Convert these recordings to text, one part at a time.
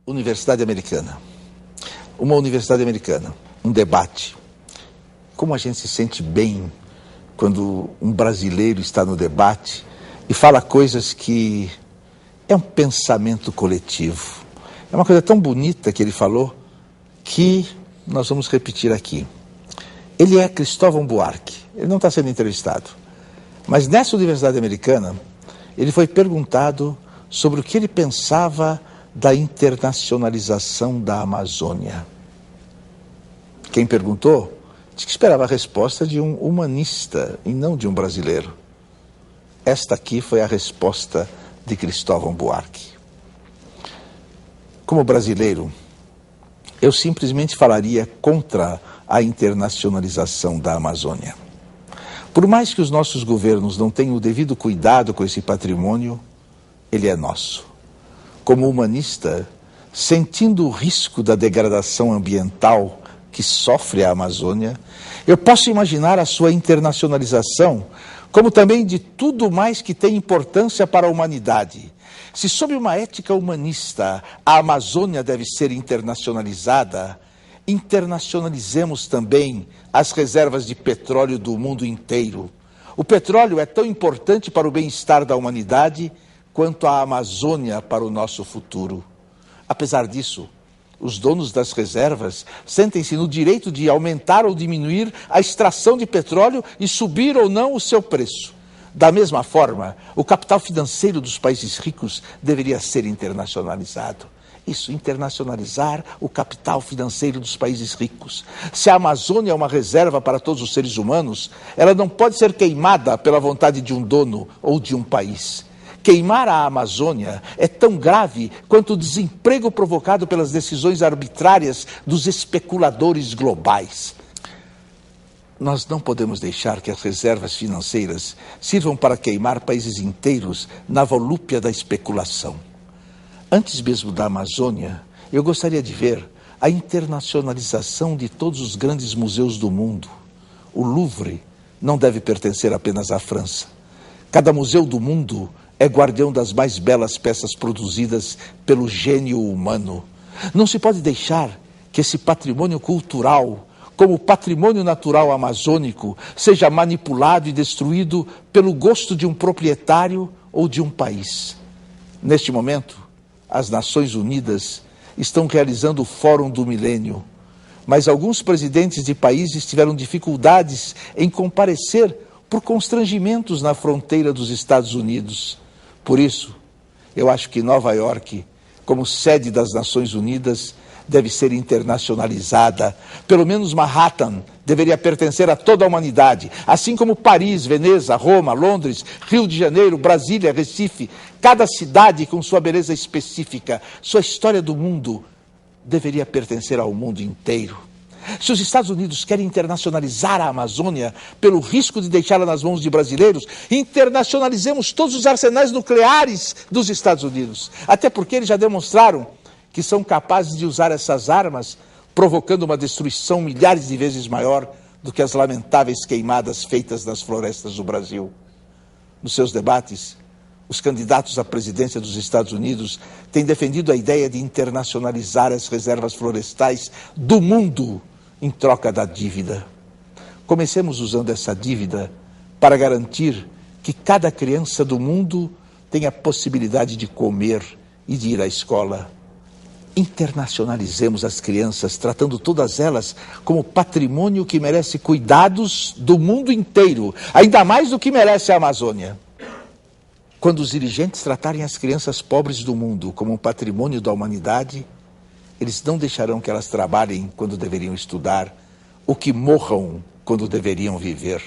Universidade americana. Uma universidade americana, um debate. Como a gente se sente bem quando um brasileiro está no debate e fala coisas que é um pensamento coletivo. É uma coisa tão bonita que ele falou que nós vamos repetir aqui. Ele é Cristóvão Buarque, ele não está sendo entrevistado. Mas nessa universidade americana, ele foi perguntado sobre o que ele pensava da internacionalização da Amazônia. Quem perguntou disse que esperava a resposta de um humanista e não de um brasileiro. Esta aqui foi a resposta de Cristóvão Buarque. Como brasileiro, eu simplesmente falaria contra a internacionalização da Amazônia. Por mais que os nossos governos não tenham o devido cuidado com esse patrimônio, ele é nosso. Como humanista, sentindo o risco da degradação ambiental que sofre a Amazônia, eu posso imaginar a sua internacionalização como também de tudo mais que tem importância para a humanidade. Se sob uma ética humanista a Amazônia deve ser internacionalizada, internacionalizemos também as reservas de petróleo do mundo inteiro. O petróleo é tão importante para o bem-estar da humanidade quanto a Amazônia para o nosso futuro. Apesar disso, os donos das reservas sentem-se no direito de aumentar ou diminuir a extração de petróleo e subir ou não o seu preço. Da mesma forma, o capital financeiro dos países ricos deveria ser internacionalizado. Isso, internacionalizar o capital financeiro dos países ricos. Se a Amazônia é uma reserva para todos os seres humanos, ela não pode ser queimada pela vontade de um dono ou de um país. Queimar a Amazônia é tão grave quanto o desemprego provocado pelas decisões arbitrárias dos especuladores globais. Nós não podemos deixar que as reservas financeiras sirvam para queimar países inteiros na volúpia da especulação. Antes mesmo da Amazônia, eu gostaria de ver a internacionalização de todos os grandes museus do mundo. O Louvre não deve pertencer apenas à França. Cada museu do mundo é guardião das mais belas peças produzidas pelo gênio humano. Não se pode deixar que esse patrimônio cultural, como patrimônio natural amazônico, seja manipulado e destruído pelo gosto de um proprietário ou de um país. Neste momento, as Nações Unidas estão realizando o Fórum do Milênio, mas alguns presidentes de países tiveram dificuldades em comparecer por constrangimentos na fronteira dos Estados Unidos. Por isso, eu acho que Nova York, como sede das Nações Unidas, deve ser internacionalizada. Pelo menos Manhattan deveria pertencer a toda a humanidade, assim como Paris, Veneza, Roma, Londres, Rio de Janeiro, Brasília, Recife. Cada cidade com sua beleza específica, sua história do mundo, deveria pertencer ao mundo inteiro. Se os Estados Unidos querem internacionalizar a Amazônia pelo risco de deixá-la nas mãos de brasileiros, internacionalizemos todos os arsenais nucleares dos Estados Unidos. Até porque eles já demonstraram que são capazes de usar essas armas, provocando uma destruição milhares de vezes maior do que as lamentáveis queimadas feitas nas florestas do Brasil. Nos seus debates, os candidatos à presidência dos Estados Unidos têm defendido a ideia de internacionalizar as reservas florestais do mundo em troca da dívida. Comecemos usando essa dívida para garantir que cada criança do mundo tenha a possibilidade de comer e de ir à escola. Internacionalizemos as crianças, tratando todas elas como patrimônio que merece cuidados do mundo inteiro, ainda mais do que merece a Amazônia. Quando os dirigentes tratarem as crianças pobres do mundo como um patrimônio da humanidade, eles não deixarão que elas trabalhem quando deveriam estudar, ou que morram quando deveriam viver.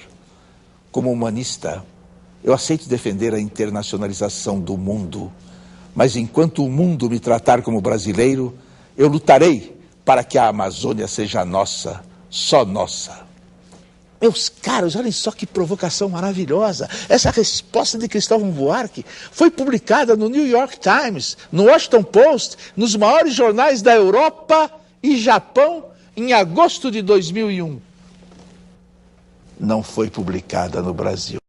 Como humanista, eu aceito defender a internacionalização do mundo, mas enquanto o mundo me tratar como brasileiro, eu lutarei para que a Amazônia seja nossa, só nossa. Meus caros, olhem só que provocação maravilhosa. Essa resposta de Cristóvão Buarque foi publicada no New York Times, no Washington Post, nos maiores jornais da Europa e Japão em agosto de 2001. Não foi publicada no Brasil.